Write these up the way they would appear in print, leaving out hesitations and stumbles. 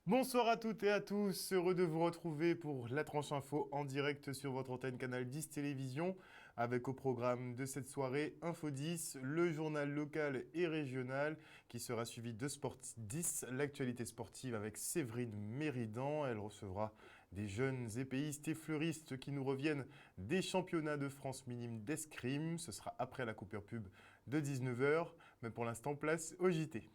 Bonsoir à toutes et à tous, heureux de vous retrouver pour la tranche info en direct sur votre antenne Canal 10 Télévision, avec au programme de cette soirée Info 10, le journal local et régional qui sera suivi de Sport 10, l'actualité sportive avec Séverine Méridan. Elle recevra des jeunes épéistes et fleuristes qui nous reviennent des championnats de France minimes d'escrime. Ce sera après la coupure pub de 19h, mais pour l'instant place au JT.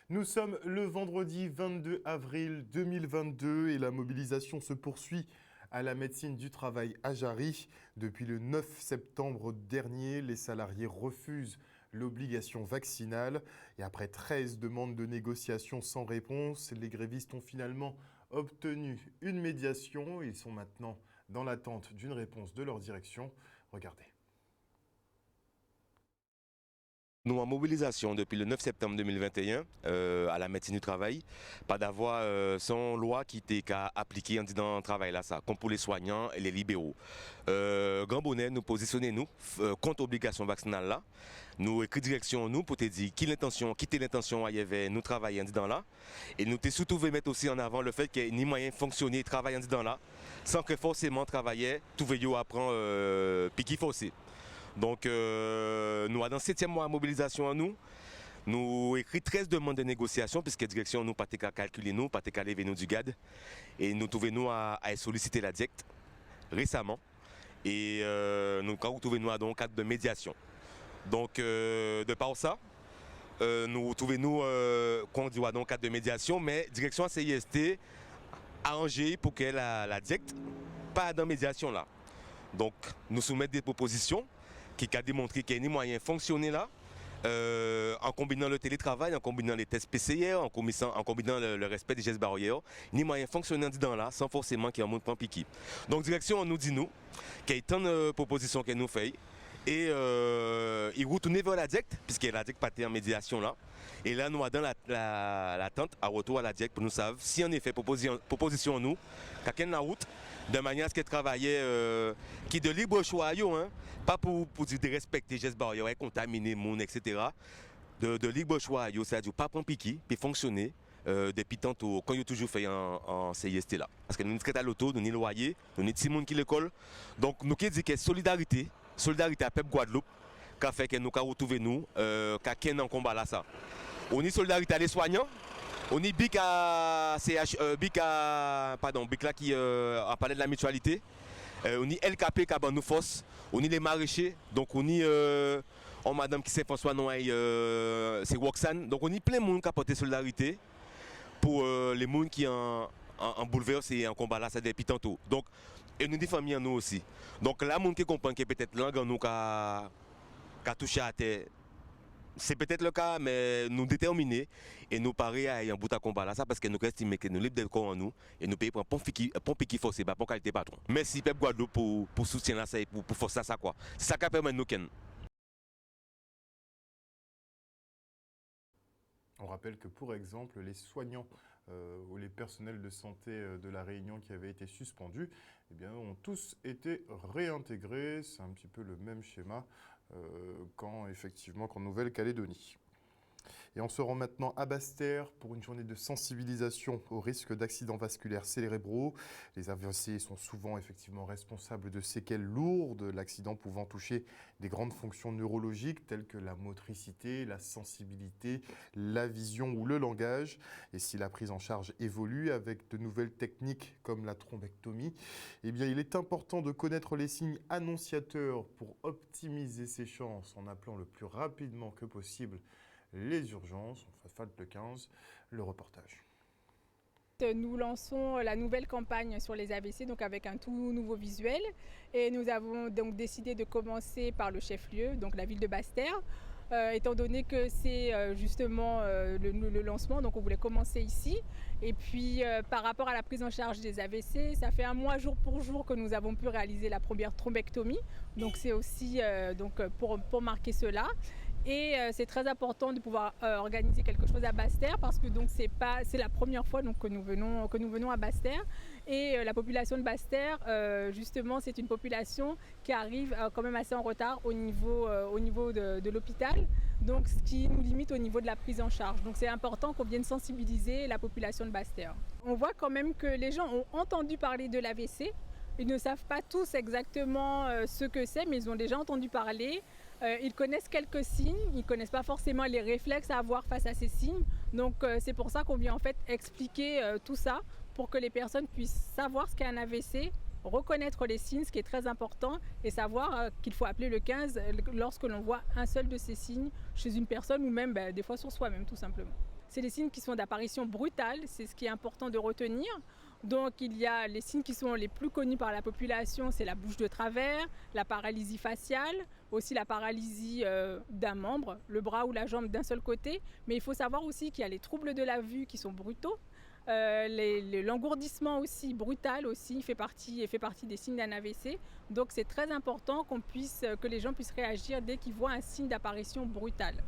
Nous sommes le vendredi 22 avril 2022 et la mobilisation se poursuit à la médecine du travail à Jarry. Depuis le 9 septembre dernier, les salariés refusent l'obligation vaccinale et après 13 demandes de négociation sans réponse, les grévistes ont finalement obtenu une médiation. Ils sont maintenant dans l'attente d'une réponse de leur direction. Regardez. Nous en mobilisation depuis le 9 septembre 2021 à la médecine du travail, pas d'avoir sans loi qui était qu'à appliquer en disant travail là ça, comme pour les soignants et les libéraux. Grand bonnet, nous positionnons contre obligation vaccinale là. Nous écrit direction nous pour te dire quitter l'intention à y avait nous travailler en disant là. Et nous te surtout mettre aussi en avant le fait qu'il n'y ait ni moyen de fonctionner, travailler en disant là, sans que forcément travailler, tout veillot apprend piquer forcé. Donc, nous avons dans le 7e mois de mobilisation à nous. Nous écrit 13 demandes de négociation, puisque la direction nous pas qu'à calculer nous, pas qu'à lever nous du GAD. Et nous trouvons nous à solliciter la DIECT récemment. Et nous trouvons nous dans un cadre de médiation. Donc, de par ça, nous trouvons nous qu'on dit dans un cadre de médiation, mais la direction CIST arrangé pour que la DIECT pas dans la médiation là. Donc, nous soumettons des propositions qui a démontré qu'il y a des moyens de fonctionner là, en combinant le télétravail, en combinant les tests PCR, en combinant le respect des gestes barrières, ni moyen de fonctionner dedans là, sans forcément qu'il y ait un monde pas piqué. Donc, direction, on nous dit nous, qu'il y a tant de propositions qu'elle nous fait, et il retourne vers la DIECT, puisque la DIECT partait en médiation là. Et là, nous sommes dans l'attente à retour à la DIECT pour nous savoir si en effet proposition nous, qu'à la route, de manière à ce qu'elle travaillait qui de libre choix, hein, pas pour dire de respecter les gestes barrières, contaminer le monde, etc. De libre choix, c'est-à-dire pas prendre piqué, puis fonctionner depuis tantôt, quand il a toujours fait en CIST là. Parce que nous sommes à l'auto, nous sommes loyer, nous sommes Simon qui l'école. Donc nous qui dit que solidarité à Pep Guadeloupe, qui a fait que nous avons retrouvé nous, qui a en combat là ça. On est solidarité à les soignants. On est BIC à CH, BIC là qui a parlé de la mutualité. On est LKP qui a nous force. On est les maraîchers. Donc on est madame qui s'est François non c'est Roxane. Donc on est plein de monde qui a porté solidarité pour les gens qui en bouleverse et en combat là ça depuis tantôt. Donc et nous des familles en nous aussi. Donc là monde qui comprend que peut-être langue en nous qui a touché à terre. C'est peut-être le cas, mais nous déterminer et nous parer à un bout à combat là, ça parce que nous estimons que nous libres de corps en nous et nous payons pour un piqué forcé, pour qualité patron. Merci Pep Guadeloupe pour soutien là, pour forcer ça quoi. C'est ça qui permet nous ken. On rappelle que pour exemple, les soignants ou les personnels de santé de la Réunion qui avaient été suspendus, eh bien, ont tous été réintégrés. C'est un petit peu le même schéma qu'en Nouvelle-Calédonie. Et on se rend maintenant à Basse-Terre pour une journée de sensibilisation au risque d'accidents vasculaires cérébraux. Les AVC sont souvent effectivement responsables de séquelles lourdes, l'accident pouvant toucher des grandes fonctions neurologiques telles que la motricité, la sensibilité, la vision ou le langage. Et si la prise en charge évolue avec de nouvelles techniques comme la thrombectomie, eh bien il est important de connaître les signes annonciateurs pour optimiser ses chances en appelant le plus rapidement que possible les urgences. On fait le 15, le reportage. Nous lançons la nouvelle campagne sur les AVC, donc avec un tout nouveau visuel. Et nous avons donc décidé de commencer par le chef-lieu, donc la ville de Basse-Terre. Étant donné que c'est justement le lancement, donc on voulait commencer ici. Et puis par rapport à la prise en charge des AVC, ça fait un mois jour pour jour que nous avons pu réaliser la première thrombectomie. Donc c'est aussi pour marquer cela. Et c'est très important de pouvoir organiser quelque chose à Basse-Terre parce que c'est la première fois donc, que nous venons à Basse-Terre. Et la population de Basse-Terre, justement, c'est une population qui arrive quand même assez en retard au niveau de l'hôpital, donc ce qui nous limite au niveau de la prise en charge. Donc c'est important qu'on vienne sensibiliser la population de Basse-Terre. On voit quand même que les gens ont entendu parler de l'AVC. Ils ne savent pas tous exactement ce que c'est, mais ils ont déjà entendu parler. Ils connaissent quelques signes, ils ne connaissent pas forcément les réflexes à avoir face à ces signes. Donc c'est pour ça qu'on vient en fait expliquer tout ça pour que les personnes puissent savoir ce qu'est un AVC, reconnaître les signes, ce qui est très important, et savoir qu'il faut appeler le 15 lorsque l'on voit un seul de ces signes chez une personne ou même des fois sur soi-même tout simplement. C'est des signes qui sont d'apparition brutale, c'est ce qui est important de retenir. Donc il y a les signes qui sont les plus connus par la population, c'est la bouche de travers, la paralysie faciale, aussi la paralysie d'un membre, le bras ou la jambe d'un seul côté. Mais il faut savoir aussi qu'il y a les troubles de la vue qui sont brutaux, l'engourdissement aussi brutal aussi fait partie des signes d'un AVC. Donc c'est très important que les gens puissent réagir dès qu'ils voient un signe d'apparition brutale.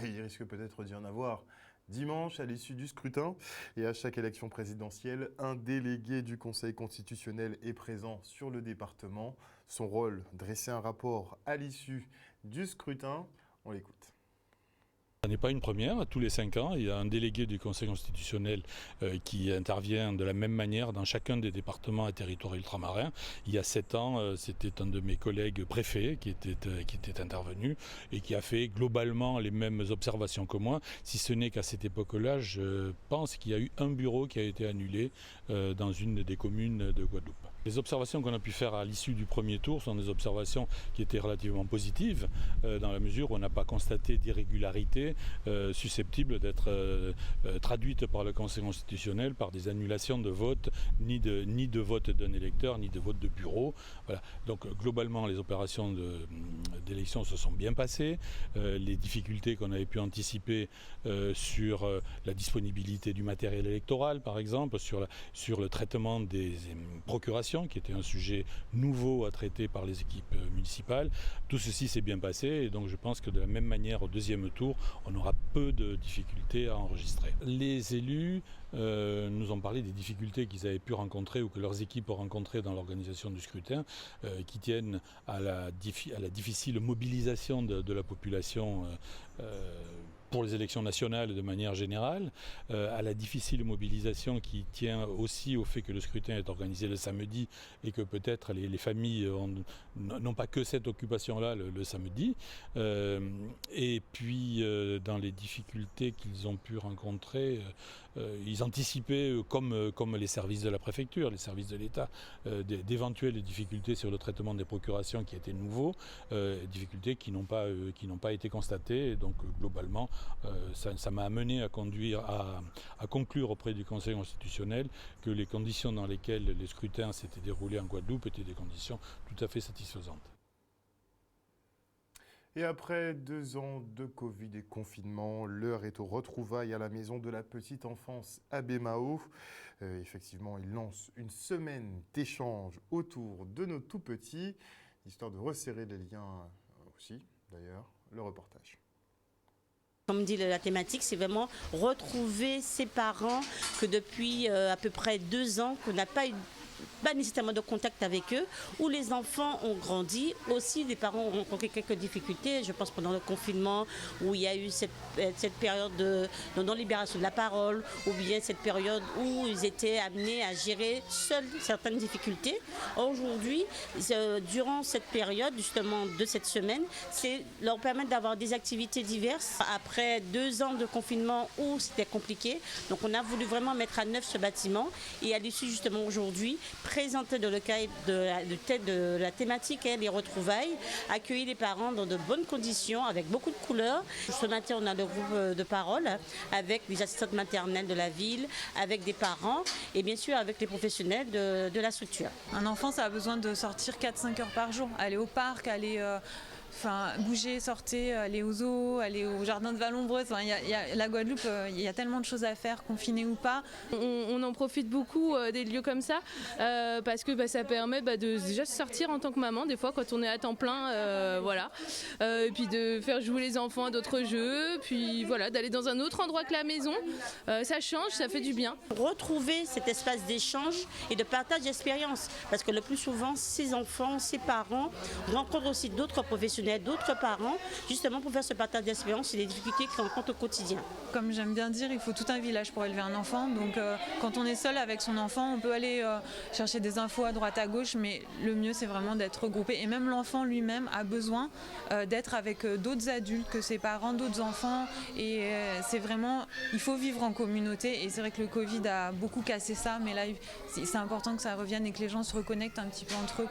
Et il risque peut-être d'y en avoir dimanche, à l'issue du scrutin, et à chaque élection présidentielle, un délégué du Conseil constitutionnel est présent sur le département. Son rôle, dresser un rapport à l'issue du scrutin. On l'écoute. Ce n'est pas une première, tous les 5 ans, il y a un délégué du Conseil constitutionnel qui intervient de la même manière dans chacun des départements et territoires ultramarins. Il y a 7 ans, c'était un de mes collègues préfets qui était intervenu et qui a fait globalement les mêmes observations que moi, si ce n'est qu'à cette époque-là, je pense qu'il y a eu un bureau qui a été annulé dans une des communes de Guadeloupe. Les observations qu'on a pu faire à l'issue du premier tour sont des observations qui étaient relativement positives, dans la mesure où on n'a pas constaté d'irrégularités susceptibles d'être traduites par le Conseil constitutionnel par des annulations de vote, ni de vote d'un électeur, ni de vote de bureau. Voilà. Donc globalement, les opérations d'élection se sont bien passées. Les difficultés qu'on avait pu anticiper sur la disponibilité du matériel électoral, par exemple, sur le traitement des procurations, qui était un sujet nouveau à traiter par les équipes municipales. Tout ceci s'est bien passé et donc je pense que de la même manière au deuxième tour, on aura peu de difficultés à enregistrer. Les élus nous ont parlé des difficultés qu'ils avaient pu rencontrer ou que leurs équipes ont rencontrées dans l'organisation du scrutin, qui tiennent à la difficile mobilisation de la population pour les élections nationales de manière générale, à la difficile mobilisation qui tient aussi au fait que le scrutin est organisé le samedi et que peut-être les familles n'ont pas que cette occupation-là le samedi. Et puis dans les difficultés qu'ils ont pu rencontrer, ils anticipaient, comme les services de la préfecture, les services de l'État, d'éventuelles difficultés sur le traitement des procurations qui étaient nouveaux, difficultés qui n'ont pas été constatées. Et donc globalement, ça m'a amené à conclure auprès du Conseil constitutionnel que les conditions dans lesquelles les scrutins s'étaient déroulés en Guadeloupe étaient des conditions tout à fait satisfaisantes. Et après 2 ans de Covid et confinement, l'heure est aux retrouvailles à la maison de la petite enfance à Bémao. Effectivement, il lance une semaine d'échange autour de nos tout-petits, histoire de resserrer les liens aussi, d'ailleurs, le reportage. Comme dit la thématique, c'est vraiment retrouver ses parents que depuis à peu près 2 ans qu'on n'a pas nécessairement de contact avec eux, où les enfants ont grandi. Aussi, les parents ont rencontré quelques difficultés, je pense pendant le confinement, où il y a eu cette période de non-libération de la parole, ou bien cette période où ils étaient amenés à gérer seuls certaines difficultés. Aujourd'hui, durant cette période, justement, de cette semaine, c'est leur permettre d'avoir des activités diverses. Après 2 ans de confinement où c'était compliqué, donc on a voulu vraiment mettre à neuf ce bâtiment, et à l'issue, justement, aujourd'hui, présenter de la thématique, les retrouvailles, accueillir les parents dans de bonnes conditions, avec beaucoup de couleurs. Ce matin, on a le groupe de parole avec les assistantes maternelles de la ville, avec des parents et bien sûr avec les professionnels de la structure. Un enfant, ça a besoin de sortir 4-5 heures par jour, aller au parc, aller Enfin, bouger, sortir, aller aux zoos, aller au jardin de Vallombreuse. Enfin, la Guadeloupe, il y a tellement de choses à faire, confinés ou pas. On en profite beaucoup des lieux comme ça parce que ça permet de déjà sortir en tant que maman des fois quand on est à temps plein, voilà. Et puis de faire jouer les enfants à d'autres jeux, puis voilà, d'aller dans un autre endroit que la maison. Ça change, ça fait du bien. Retrouver cet espace d'échange et de partage d'expérience, parce que le plus souvent, ces enfants, ces parents rencontrent aussi d'autres professionnels, d'autres parents, justement pour faire ce partage d'expérience et les difficultés qu'ils rencontrent au quotidien. Comme j'aime bien dire, il faut tout un village pour élever un enfant. Donc quand on est seul avec son enfant, on peut aller chercher des infos à droite à gauche, mais le mieux c'est vraiment d'être regroupé. Et même l'enfant lui-même a besoin d'être avec d'autres adultes que ses parents, d'autres enfants. Et c'est vraiment, il faut vivre en communauté. Et c'est vrai que le Covid a beaucoup cassé ça, mais là c'est important que ça revienne et que les gens se reconnectent un petit peu entre eux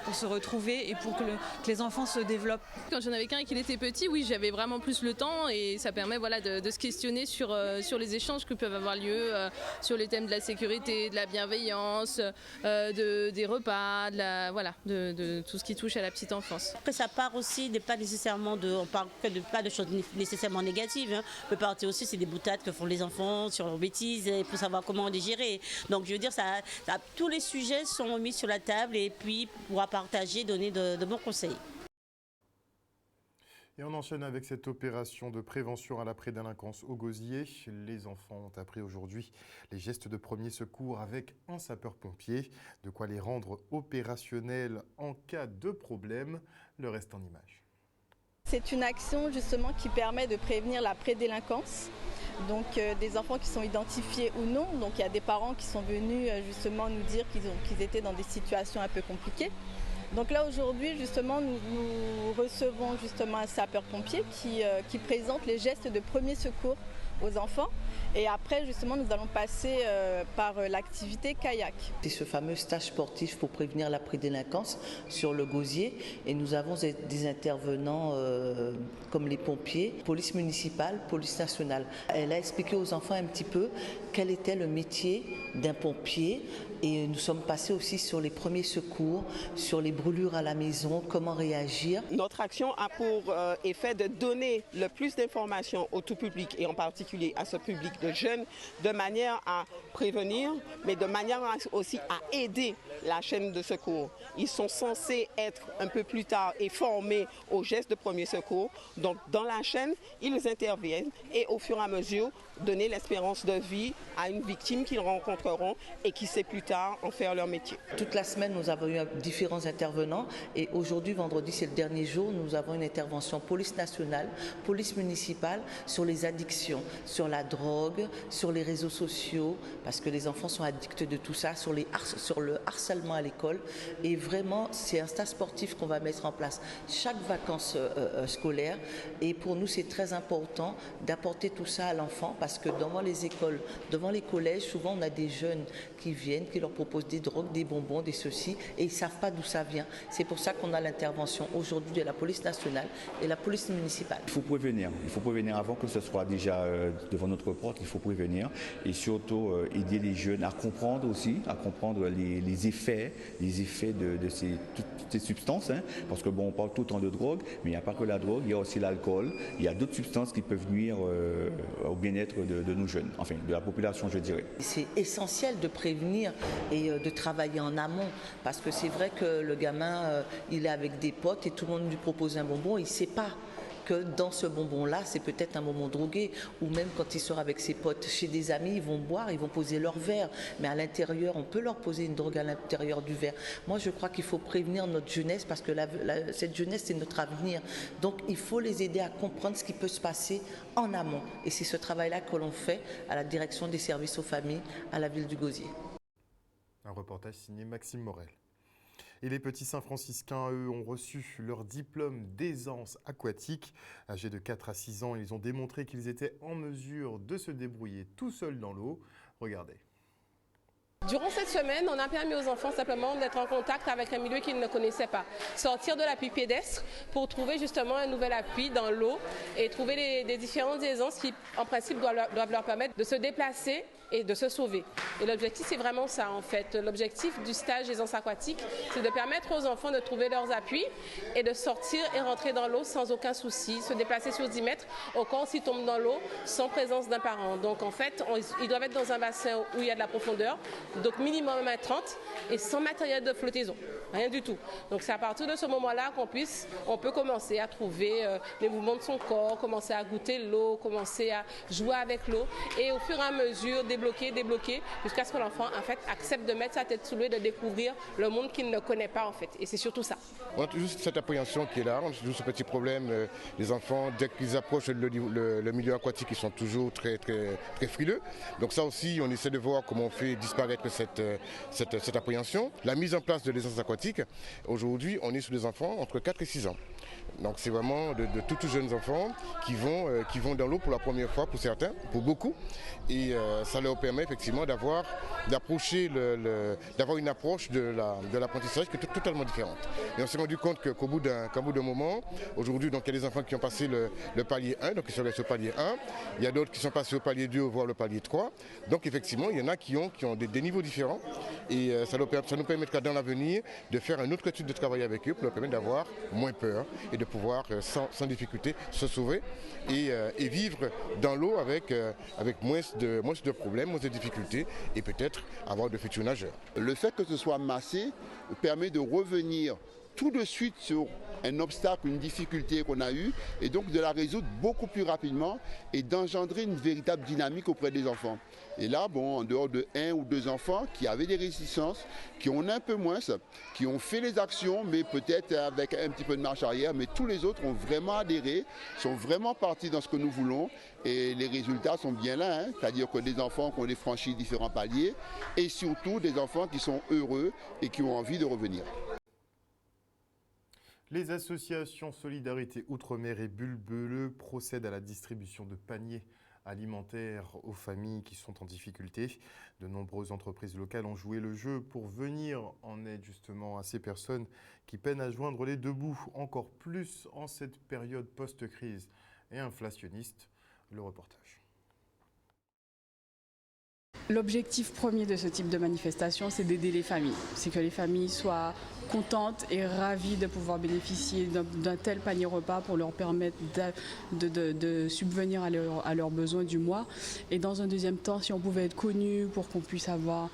pour se retrouver et pour que les enfants se développent. Quand j'en avais qu'un et qu'il était petit, oui, j'avais vraiment plus le temps et ça permet de se questionner sur les échanges qui peuvent avoir lieu, sur les thèmes de la sécurité, de la bienveillance, des repas, de tout ce qui touche à la petite enfance. Après, ça part aussi pas nécessairement on parle pas de choses nécessairement négatives. Hein. On peut partir aussi, c'est des boutades que font les enfants sur leurs bêtises et pour savoir comment les gérer. Donc je veux dire, tous les sujets sont mis sur la table et puis on pourra partager, donner de bons conseils. Et on enchaîne avec cette opération de prévention à la prédélinquance au Gosier. Les enfants ont appris aujourd'hui les gestes de premier secours avec un sapeur-pompier, de quoi les rendre opérationnels en cas de problème. Le reste en images. C'est une action justement qui permet de prévenir la prédélinquance. Donc des enfants qui sont identifiés ou non. Donc il y a des parents qui sont venus justement nous dire qu'ils étaient dans des situations un peu compliquées. Donc là aujourd'hui justement nous recevons justement un sapeur-pompier qui présente les gestes de premier secours aux enfants. Et après, justement, nous allons passer par l'activité kayak. C'est ce fameux stage sportif pour prévenir la prédélinquance sur le Gosier. Et nous avons des intervenants comme les pompiers, police municipale, police nationale. Elle a expliqué aux enfants un petit peu quel était le métier d'un pompier. Et nous sommes passés aussi sur les premiers secours, sur les brûlures à la maison, comment réagir. Notre action a pour effet de donner le plus d'informations au tout public et en particulier à ce public de jeunes, de manière à prévenir, mais de manière aussi à aider la chaîne de secours. Ils sont censés être un peu plus tard et formés aux gestes de premier secours. Donc dans la chaîne, ils interviennent et au fur et à mesure donner l'espérance de vie à une victime qu'ils rencontreront et qui sait plus tard en faire leur métier. Toute la semaine, nous avons eu différents intervenants et aujourd'hui, vendredi, c'est le dernier jour, nous avons une intervention police nationale, police municipale sur les addictions, sur la drogue, sur les réseaux sociaux, parce que les enfants sont addicts de tout ça, sur le harcèlement à l'école. Et vraiment, c'est un stage sportif qu'on va mettre en place chaque vacances scolaires. Et pour nous, c'est très important d'apporter tout ça à l'enfant parce que devant les écoles, devant les collèges, souvent on a des jeunes qui viennent, qui leur proposent des drogues, des bonbons, des ceci, et ils ne savent pas d'où ça vient. C'est pour ça qu'on a l'intervention aujourd'hui de la police nationale et la police municipale. Il faut prévenir avant que ce soit déjà devant notre porte, il faut prévenir et surtout aider les jeunes à comprendre aussi, les effets de toutes ces substances, hein, parce que bon, on parle tout le temps de drogue, mais il n'y a pas que la drogue, il y a aussi l'alcool, il y a d'autres substances qui peuvent nuire au bien-être de nos jeunes, enfin de la population je dirais. C'est essentiel de prévenir et de travailler en amont parce que c'est vrai que le gamin il est avec des potes et tout le monde lui propose un bonbon, il ne sait pas que dans ce bonbon-là, c'est peut-être un bonbon drogué, ou même quand il sort avec ses potes chez des amis, ils vont boire, ils vont poser leur verre, mais à l'intérieur, on peut leur poser une drogue à l'intérieur du verre. Moi, je crois qu'il faut prévenir notre jeunesse, parce que cette jeunesse, c'est notre avenir. Donc, il faut les aider à comprendre ce qui peut se passer en amont. Et c'est ce travail-là que l'on fait à la direction des services aux familles à la ville du Gosier. Un reportage signé Maxime Morel. Et les petits Saint-Franciscains, eux, ont reçu leur diplôme d'aisance aquatique. Âgés de 4 à 6 ans, ils ont démontré qu'ils étaient en mesure de se débrouiller tout seuls dans l'eau. Regardez. Durant cette semaine, on a permis aux enfants simplement d'être en contact avec un milieu qu'ils ne connaissaient pas. Sortir de l'appui pédestre pour trouver justement un nouvel appui dans l'eau et trouver des différentes aisances qui, en principe, doivent leur permettre de se déplacer et de se sauver. Et l'objectif, c'est vraiment ça en fait. L'objectif du stage des anses aquatiques, c'est de permettre aux enfants de trouver leurs appuis et de sortir et rentrer dans l'eau sans aucun souci, se déplacer sur 10 mètres au cas où s'ils tombent dans l'eau sans présence d'un parent. Donc en fait, ils doivent être dans un bassin où il y a de la profondeur, donc minimum 1,30 m et sans matériel de flottaison, rien du tout. Donc c'est à partir de ce moment-là on peut commencer à trouver les mouvements de son corps, commencer à goûter l'eau, commencer à jouer avec l'eau et au fur et à mesure débloquer jusqu'à ce que l'enfant en fait accepte de mettre sa tête sous l'eau et de découvrir le monde qu'il ne connaît pas en fait. Et c'est surtout ça. On a toujours cette appréhension qui est là, on a toujours ce petit problème. Les enfants, dès qu'ils approchent le milieu aquatique, ils sont toujours très frileux. Donc ça aussi, on essaie de voir comment on fait disparaître cette appréhension. La mise en place de l'essence aquatique, aujourd'hui, on est sur des enfants entre 4 et 6 ans. Donc c'est vraiment de tout jeunes enfants qui vont dans l'eau pour la première fois pour certains, pour beaucoup. Et ça leur permet effectivement d'avoir une approche de l'apprentissage qui est totalement différente. Et on s'est rendu compte qu'au bout d'un moment, aujourd'hui, donc il y a des enfants qui ont passé le palier 1, donc ils sont restés au palier 1. Il y a d'autres qui sont passés au palier 2, voire le palier 3. Donc effectivement, il y en a qui ont des niveaux différents. Et ça nous permettra dans l'avenir de faire un autre type de travail avec eux pour leur permettre d'avoir moins peur et de pouvoir sans difficulté se sauver et vivre dans l'eau avec moins de problèmes, moins de difficultés et peut-être avoir de futurs nageurs. Le fait que ce soit massé permet de revenir tout de suite sur un obstacle, une difficulté qu'on a eue et donc de la résoudre beaucoup plus rapidement et d'engendrer une véritable dynamique auprès des enfants. Et là, en dehors de 1 ou 2 enfants qui avaient des résistances, qui ont un peu moins, qui ont fait les actions, mais peut-être avec un petit peu de marche arrière, mais tous les autres ont vraiment adhéré, sont vraiment partis dans ce que nous voulons et les résultats sont bien là, c'est-à-dire que des enfants qui ont franchi différents paliers et surtout des enfants qui sont heureux et qui ont envie de revenir. Les associations Solidarité Outre-mer et Bulle Bleue procèdent à la distribution de paniers alimentaires aux familles qui sont en difficulté. De nombreuses entreprises locales ont joué le jeu pour venir en aide justement à ces personnes qui peinent à joindre les deux bouts, encore plus en cette période post-crise et inflationniste. Le reportage. L'objectif premier de ce type de manifestation, c'est d'aider les familles. C'est que les familles soient contentes et ravies de pouvoir bénéficier d'un tel panier repas pour leur permettre de subvenir à leurs besoins du mois. Et dans un deuxième temps, si on pouvait être connu pour qu'on puisse avoir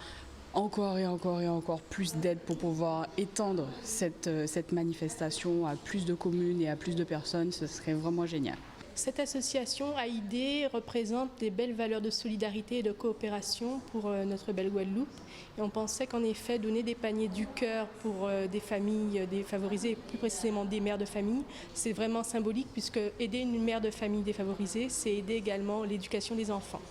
encore et encore plus d'aide pour pouvoir étendre cette manifestation à plus de communes et à plus de personnes, ce serait vraiment génial. Cette association AID représente des belles valeurs de solidarité et de coopération pour notre belle Guadeloupe. Et on pensait qu'en effet, donner des paniers du cœur pour des familles défavorisées, et plus précisément des mères de famille, c'est vraiment symbolique puisque aider une mère de famille défavorisée, c'est aider également l'éducation des enfants.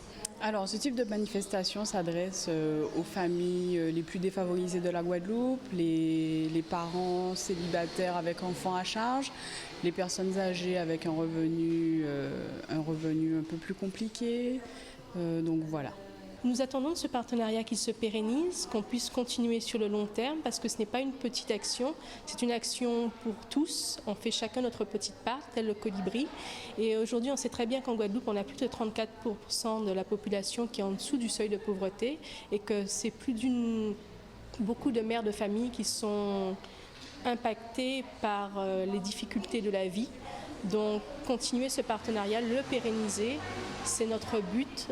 Alors, ce type de manifestation s'adresse aux familles les plus défavorisées de la Guadeloupe, les parents célibataires avec enfants à charge, les personnes âgées avec un revenu un peu plus compliqué. Donc voilà. Nous attendons de ce partenariat qu'il se pérennise, qu'on puisse continuer sur le long terme parce que ce n'est pas une petite action, c'est une action pour tous. On fait chacun notre petite part, tel le colibri. Et aujourd'hui, on sait très bien qu'en Guadeloupe, on a plus de 34% de la population qui est en dessous du seuil de pauvreté et que c'est beaucoup de mères de famille qui sont impactées par les difficultés de la vie. Donc, continuer ce partenariat, le pérenniser, c'est notre but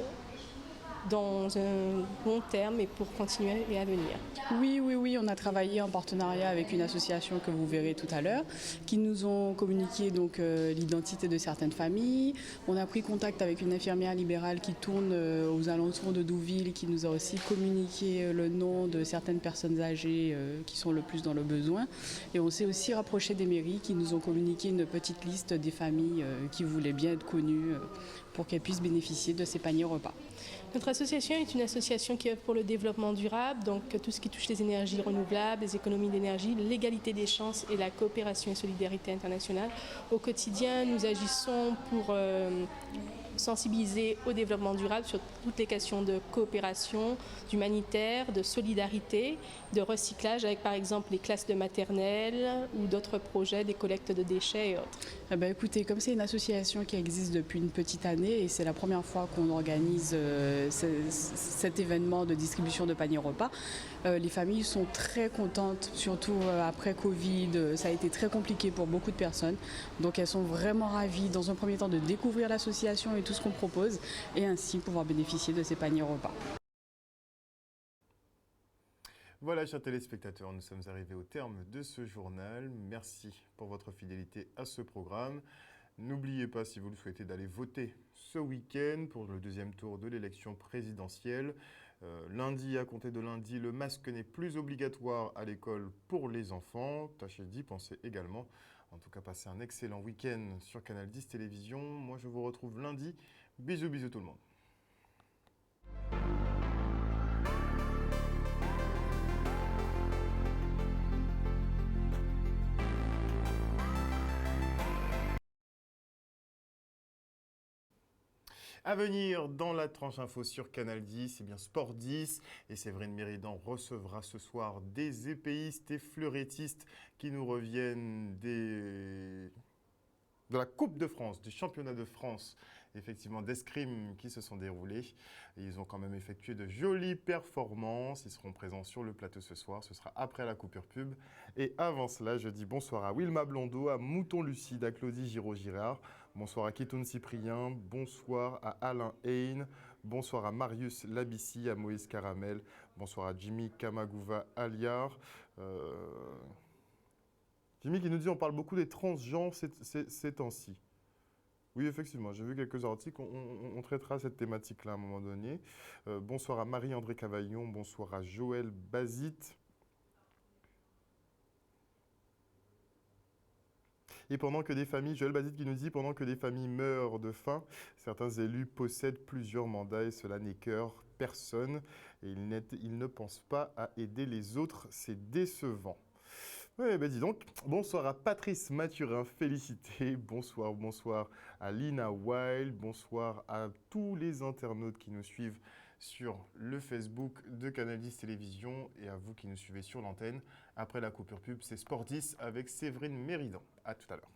dans un long terme et pour continuer et à venir. Oui, on a travaillé en partenariat avec une association que vous verrez tout à l'heure, qui nous ont communiqué donc l'identité de certaines familles. On a pris contact avec une infirmière libérale qui tourne aux alentours de Douville, qui nous a aussi communiqué le nom de certaines personnes âgées qui sont le plus dans le besoin. Et on s'est aussi rapproché des mairies qui nous ont communiqué une petite liste des familles qui voulaient bien être connues pour qu'elles puissent bénéficier de ces paniers repas. Notre association est une association qui œuvre pour le développement durable, donc tout ce qui touche les énergies renouvelables, les économies d'énergie, l'égalité des chances et la coopération et solidarité internationale. Au quotidien, nous agissons pour sensibiliser au développement durable sur toutes les questions de coopération, d'humanitaire, de solidarité, de recyclage avec par exemple les classes de maternelle ou d'autres projets, des collectes de déchets et autres. Eh ben, écoutez, comme c'est une association qui existe depuis une petite année et c'est la première fois qu'on organise cet événement de distribution de paniers repas, les familles sont très contentes, surtout après Covid. Ça a été très compliqué pour beaucoup de personnes. Donc elles sont vraiment ravies dans un premier temps de découvrir l'association et tout ce qu'on propose et ainsi pouvoir bénéficier de ces paniers repas. Voilà, chers téléspectateurs, nous sommes arrivés au terme de ce journal. Merci pour votre fidélité à ce programme. N'oubliez pas, si vous le souhaitez, d'aller voter ce week-end pour le deuxième tour de l'élection présidentielle. Lundi, à compter de lundi, le masque n'est plus obligatoire à l'école pour les enfants. Tâchez d'y penser également. En tout cas, passez un excellent week-end sur Canal 10 Télévision. Moi, je vous retrouve lundi. Bisous, bisous tout le monde. À venir dans la tranche info sur Canal 10, c'est bien Sport 10 et Séverine Méridan recevra ce soir des épéistes et fleurettistes qui nous reviennent de la Coupe de France, du championnat de France, effectivement d'escrime qui se sont déroulés. Et ils ont quand même effectué de jolies performances. Ils seront présents sur le plateau ce soir. Ce sera après la coupure pub. Et avant cela, je dis bonsoir à Wilma Blondeau, à Mouton Lucide, à Claudie Giraud-Girard. Bonsoir à Kitoun Cyprien. Bonsoir à Alain Hain. Bonsoir à Marius Labissi, à Moïse Caramel. Bonsoir à Jimmy Kamagouva Aliar. Jimmy qui nous dit on parle beaucoup des transgenres ces temps-ci. Oui, effectivement, j'ai vu quelques articles, on traitera cette thématique-là à un moment donné. Bonsoir à Marie-André Cavaillon, bonsoir à Joël Bazit. Et pendant que des familles, Joël Bazit qui nous dit, pendant que des familles meurent de faim, certains élus possèdent plusieurs mandats et cela n'écœure personne. Et ils ne pensent pas à aider les autres, c'est décevant. Oui, ben dis donc, bonsoir à Patrice Mathurin, félicité, bonsoir à Lina Wild, bonsoir à tous les internautes qui nous suivent sur le Facebook de Canal 10 Télévision et à vous qui nous suivez sur l'antenne. Après la coupure pub, c'est Sport 10 avec Séverine Méridan. À tout à l'heure.